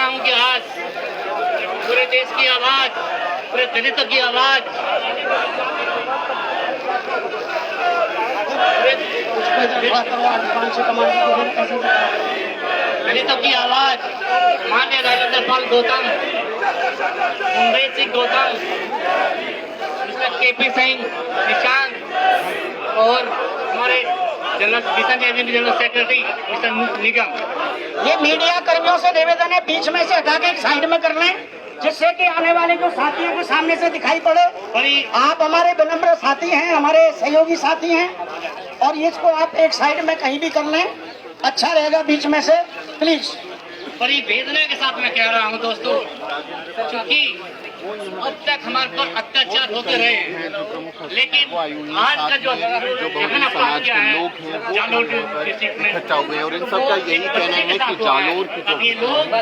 महिलाओं की आवाज, पूरे देश की आवाज, पूरे दलितों की आवाज, दलितों की आवाज, माननीय राजेंद्र पाल गौतम, मुंबई सिंह गौतम, मिस्टर केपी सिंह, निशांत और हमारे जनरल सेक्रेटरी मिस्टर निगम। ये मीडिया कर्मियों से निवेदन है, बीच में से हटा के एक साइड में कर लें, जिससे कि आने वाले जो साथियों के सामने से दिखाई पड़े। आप हमारे विनम्र साथी हैं, हमारे सहयोगी साथी हैं, और इसको आप एक साइड में कहीं भी कर लें, अच्छा रहेगा बीच में से, प्लीज। बड़ी वेदना के साथ मैं कह रहा हूं दोस्तों, क्योंकि अब तक हमारे पर अत्याचार होते रहे हैं, लेकिन आज का जो जघन्य अपराध किया है जालोर डिस्ट्रिक्ट में, और इन सब का यही कहना है कि जालोर की अब ये लोग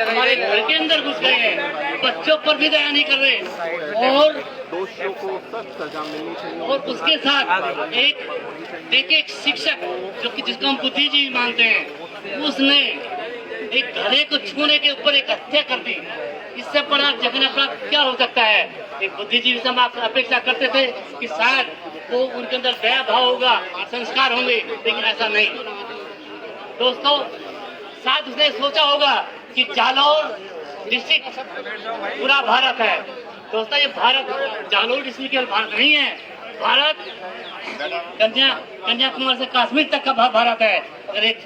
हमारे घर के अंदर घुस गए हैं, बच्चों पर भी दया नहीं कर रहे, और दोषियों को सख्त सजा मिलनी चाहिए। और उसके साथ एक शिक्षक जो कि जिसको हम बुद्धिजीवी मानते हैं, उसने एक घरे को छूने के ऊपर एक हत्या कर दी। इससे बड़ा जघन्य अपराध क्या हो सकता है? एक बुद्धिजीवी से हम अपेक्षा करते थे कि शायद वो उनके अंदर दया भाव होगा, संस्कार होंगे, लेकिन ऐसा नहीं। दोस्तों, शायद उसने सोचा होगा कि जालोर डिस्ट्रिक्ट पूरा भारत है। दोस्तों, ये भारत जालोर डिस्ट्रिक्ट केवल भारत नहीं है, भारत कन्याकुमारी से कश्मीर तक का भारत है। अगर एक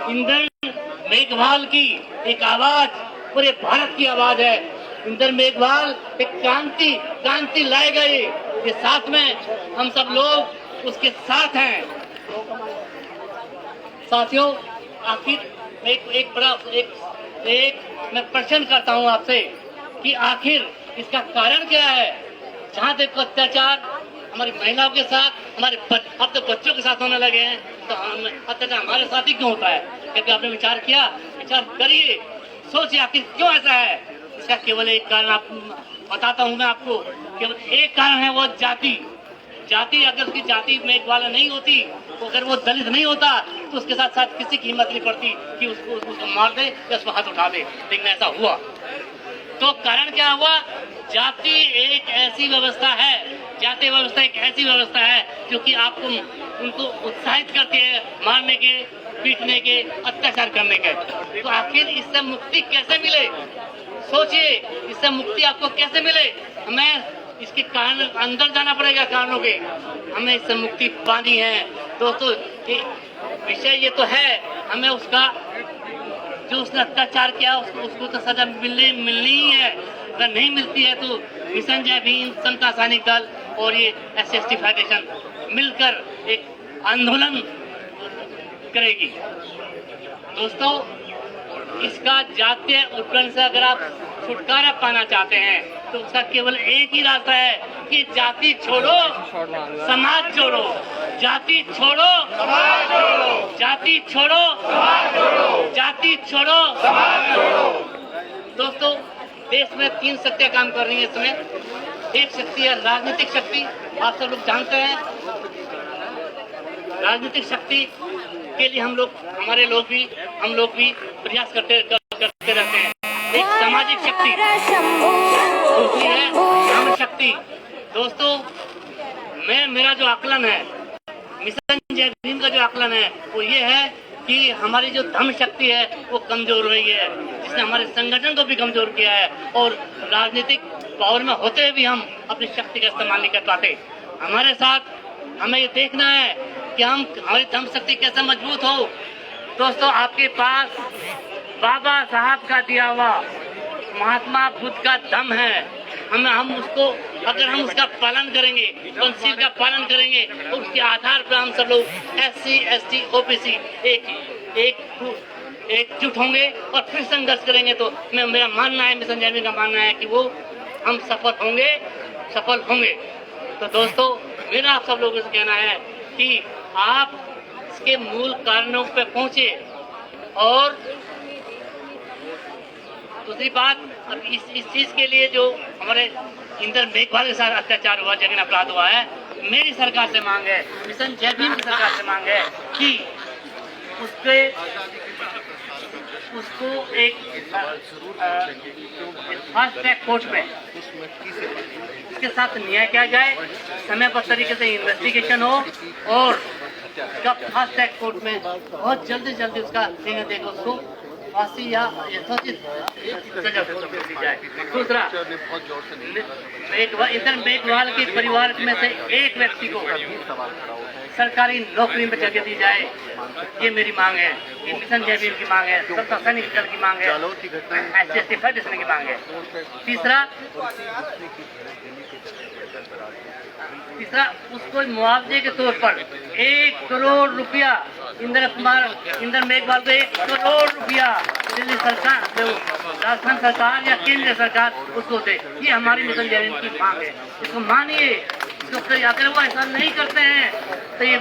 इंदर मेघवाल की एक आवाज पूरे भारत की आवाज है। इंदर मेघवाल एक क्रांति लाएगा। ये साथ में हम सब लोग उसके साथ हैं। साथियों, आखिर एक मैं प्रश्न करता हूं आपसे कि आखिर इसका कारण क्या है? जहाँ देखो अत्याचार हमारी महिलाओं के साथ, अब तो बच्चों के साथ होने लगे हैं, तो अत्याचार हमारे साथ ही क्यों होता है? क्योंकि आपने विचार करिए, सोचिए आखिर क्यों ऐसा है। इसका केवल एक कारण आप बताता हूँ मैं आपको, केवल एक कारण है, वो जाति। अगर उसकी जाति मेघवाला नहीं होती, तो अगर वो दलित नहीं होता, तो उसके साथ साथ किसी की हिम्मत नहीं पड़ती कि उसको मार दे या उसको हाथ उठा दे, लेकिन ऐसा हुआ। तो कारण क्या हुआ? जाति एक ऐसी व्यवस्था है, जाति व्यवस्था एक ऐसी व्यवस्था है जो कि आपको उनको उत्साहित करती है मारने के, पीटने के, अत्याचार करने के। तो आखिर इससे मुक्ति कैसे मिले? सोचिए, इससे मुक्ति आपको कैसे मिले? हमें इसके कारण अंदर जाना पड़ेगा, कारणों के। हमें इससे मुक्ति पानी है दोस्तों। विषय ये तो है, हमें उसका जो उसने अत्याचार किया उसको तो सजा मिलनी ही है। अगर नहीं मिलती है तो मिशन जय भीम, समता सैनिक दल और ये SC/ST फेडरेशन मिलकर एक आंदोलन करेगी। दोस्तों, इसका जातीय उत्पीड़न से अगर आप छुटकारा पाना चाहते हैं, तो उसका केवल एक ही रास्ता है कि जाति छोड़ो, समाज जोड़ो। जाति छोड़ो, समाज जोड़ो। जाति छोड़ो, समाज जोड़ो। जाति छोड़ो, समाज जोड़ो। दोस्तों, देश में 3 शक्तियां काम कर रही है इस समय। एक शक्ति है राजनीतिक शक्ति, आप सब लोग जानते हैं। राजनीतिक शक्ति के लिए हम लोग भी प्रयास करते रहते हैं। एक सामाजिक शक्ति, दूसरी है धर्म शक्ति। दोस्तों, मेरा जो आकलन है, मिशन जय भीम का जो आकलन है, वो ये है कि हमारी जो धर्म शक्ति है वो कमजोर हो रही है, जिसने हमारे संगठन को भी कमजोर किया है, और राजनीतिक पावर में होते हुए भी हम अपनी शक्ति का इस्तेमाल नहीं कर पाते। हमारे साथ हमें ये देखना है कि हमारी धर्म शक्ति कैसे मजबूत हो। दोस्तों, आपके पास बाबा साहब का दिया हुआ महात्मा बुद्ध का दम है। अगर हम उसका पालन करेंगे, पंचशील का पालन करेंगे, तो उसके आधार पर हम सब लोग SC/ST OBC एकजुट होंगे और फिर संघर्ष करेंगे। तो मेरा मानना है, मिशन जय भीम का मानना है कि वो हम सफल होंगे। तो दोस्तों, मेरा आप सब लोगों से कहना है कि आप इसके मूल कारणों पे पहुंचे। और दूसरी बात, अब इस चीज के लिए जो हमारे इंदर मेघवाल के साथ अत्याचार हुआ, जघन्य अपराध हुआ है, मेरी सरकार से मांग है, मिशन जय भीम की सरकार से मांग है कि उसके उसको एक फास्ट ट्रैक कोर्ट में इसके साथ न्याय किया जाए, समय पर तरीके से इन्वेस्टिगेशन हो और जब फास्ट ट्रैक कोर्ट में बहुत जल्दी जल्दी उसका निर्णय देकर उसको फांसी या यथोचित सजा दी जाए। दूसरा, इंद्र मेघवाल के परिवार में से एक व्यक्ति को सरकारी नौकरी में जगह दी जाए, ये मेरी मांग है। ये मिशन जय भीम की मांग है, सबका सैनिक दल की मांग है, SC फेडरेशन की मांग है। तीसरा, उसको मुआवजे के तौर पर 1 करोड़ रुपया इंद्र मेघवाल को 1 करोड़ रुपया दिल्ली सरकार, राजस्थान सरकार या केंद्र सरकार उसको दे। ये हमारी मिशन जय भीम की मांग है। इसको मानिए, इसको अगर वो ऐसा नहीं करते हैं तो ये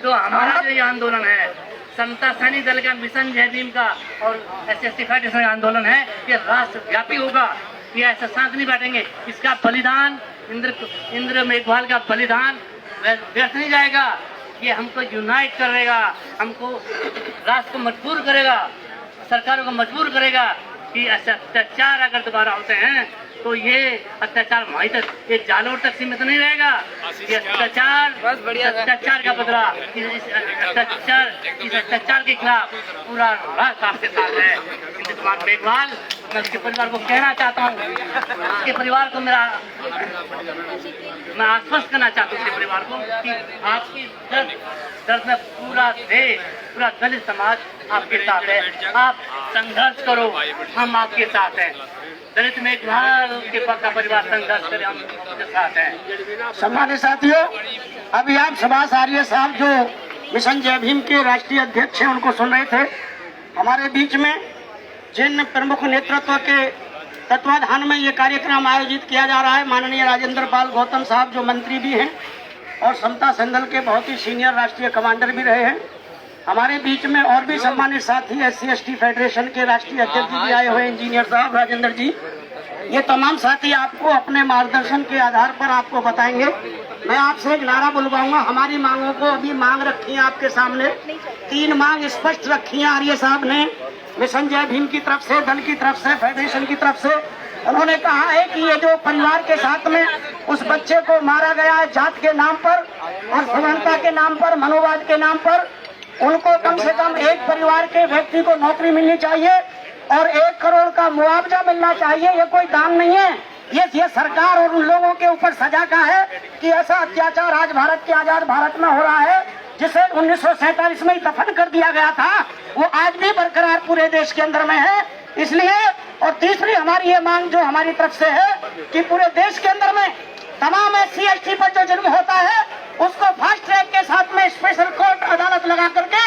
तो हमारा जो ये आंदोलन है, समता सैनिक दल का, मिशन जय भीम का और SC फेडरेशन का आंदोलन है, ये राष्ट्रव्यापी होगा। ये ऐसा साथ नहीं बैठेंगे। इसका बलिदान, इंद्र मेघवाल का बलिदान व्यर्थ नहीं जाएगा। ये हमको यूनाइट करेगा, हमको राष्ट्र को मजबूर करेगा, सरकारों को मजबूर करेगा कि ऐसे अत्याचार अगर दोबारा होते हैं तो ये अत्याचार वहीं तक, ये जालोर तक सीमित नहीं रहेगा। ये अत्याचार का बदला, इस अत्याचार के खिलाफ पूरा राष्ट्र आपके साथ है। इंद्र कुमार मेघवाल, मैं उसके परिवार को कहना चाहता हूँ, उसके परिवार को मैं आश्वस्त करना चाहता हूँ उसके परिवार को कि आपकी दर्द में पूरा देश, पूरा दलित समाज आपके साथ है। आप संघर्ष करो, हम आपके साथ हैं। दलित मेघवाल के पक्का परिवार संघर्ष करे, हम आपके साथ हैं। सम्मानित साथियों, अभी आप सुभाष आर्य साहब जो मिशन जय भीम के राष्ट्रीय अध्यक्ष हैं उनको सुन रहे थे। हमारे बीच में जिन प्रमुख नेतृत्व के तत्वाधान में ये कार्यक्रम आयोजित किया जा रहा है, माननीय राजेंद्र पाल गौतम साहब जो मंत्री भी हैं और समता संदल के बहुत ही सीनियर राष्ट्रीय कमांडर भी रहे हैं। हमारे बीच में और भी सम्मानित साथी SC ST फेडरेशन के राष्ट्रीय अध्यक्ष भी आए हुए, इंजीनियर साहब राजेंद्र जी। ये तमाम साथी आपको अपने मार्गदर्शन के आधार पर आपको बताएंगे। मैं आपसे एक नारा बुलवाऊंगा। हमारी मांगों को अभी मांग रखी है आपके सामने, 3 मांग स्पष्ट रखी है आर्य साहब ने, मिशन जय भीम की तरफ से, दल की तरफ से, फेडरेशन की तरफ से। उन्होंने कहा है कि ये जो परिवार के साथ में उस बच्चे को मारा गया है जात के नाम पर और समानता के नाम पर, मनोवाद के नाम पर, उनको कम से कम एक परिवार के व्यक्ति को नौकरी मिलनी चाहिए और 1 करोड़ का मुआवजा मिलना चाहिए। ये कोई दाम नहीं है, ये सरकार और उन लोगों के ऊपर सजा का है कि ऐसा अत्याचार आज भारत के आजाद भारत में हो रहा है जिसे 1947 में ही दफन कर दिया गया था, वो आज भी बरकरार पूरे देश के अंदर में है। इसलिए और तीसरी हमारी ये मांग जो हमारी तरफ से है कि पूरे देश के अंदर में तमाम SC ST पर जो जुर्म होता है उसको फास्ट ट्रैक के साथ में स्पेशल कोर्ट अदालत लगा करके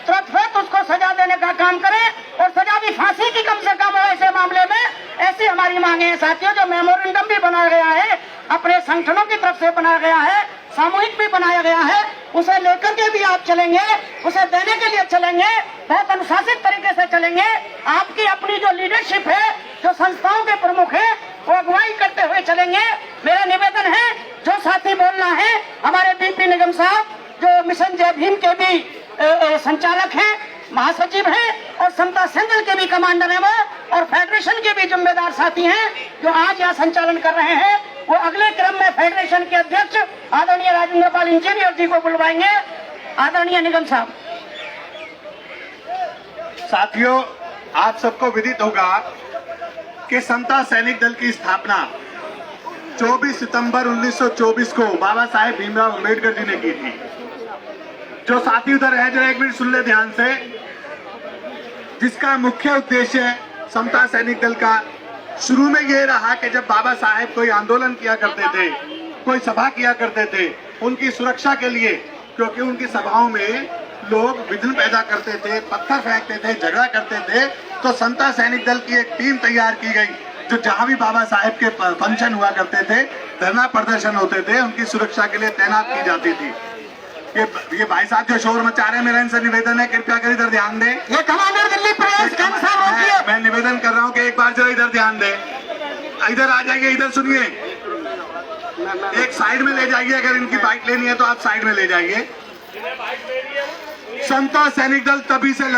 तुरंत उसको सजा देने का काम करें और सजा भी फांसी की कम से कम हो ऐसे मामले में। ऐसी हमारी मांगे हैं साथियों। जो मेमोरेंडम भी बनाया गया है, अपने संगठनों की तरफ से बनाया गया है, सामूहिक भी बनाया गया है, उसे लेकर के भी आप चलेंगे, उसे देने के लिए चलेंगे, बहुत अनुशासित तरीके से चलेंगे। आपकी अपनी जो लीडरशिप है, जो संस्थाओं के प्रमुख है, वो अगुवाई करते हुए चलेंगे। मेरा निवेदन है, जो साथी बोलना है, हमारे BP निगम साहब जो मिशन जय भीम के भी संचालक हैं, महासचिव हैं और समता संदल के भी कमांडर हैं वो, और फेडरेशन के भी जिम्मेदार साथी हैं जो आज यहाँ संचालन कर रहे हैं, वो अगले क्रम में फेडरेशन के अध्यक्ष आदरणीय राजेंद्र पाल इंजीनियर जी को बुलवाएंगे। आदरणीय निगम साहब। साथियों, आप सबको विदित होगा कि समता सैनिक दल की स्थापना 24 सितंबर 1924 को बाबा साहेब भीमराव अम्बेडकर जी ने की थी। जो साथी उधर है, जो 1 मिनट सुन ले ध्यान से, जिसका मुख्य उद्देश्य समता सैनिक दल का शुरू में यह रहा कि जब बाबा साहेब कोई आंदोलन किया करते थे, कोई सभा किया करते थे, उनकी सुरक्षा के लिए, क्योंकि उनकी सभाओं में लोग विघ्न पैदा करते थे, पत्थर फेंकते थे, झगड़ा करते थे, तो समता सैनिक दल की एक टीम तैयार की गई जो जहां भी बाबा साहेब के फंक्शन हुआ करते थे, धरना प्रदर्शन होते थे, उनकी सुरक्षा के लिए तैनात की जाती थी। ये भाई साहब जो शोर मचा रहे हैं, मेरा इनसे निवेदन है कृपया कर इधर ध्यान दें। ये कमांडर दिल्ली प्रयास मैं निवेदन कर रहा हूँ कि एक बार जरा इधर ध्यान दें, इधर आ जाइए, इधर सुनिए, एक साइड में ले जाइए। अगर इनकी बाइक लेनी है तो आप साइड में ले जाइए। समता सैनिक दल तभी से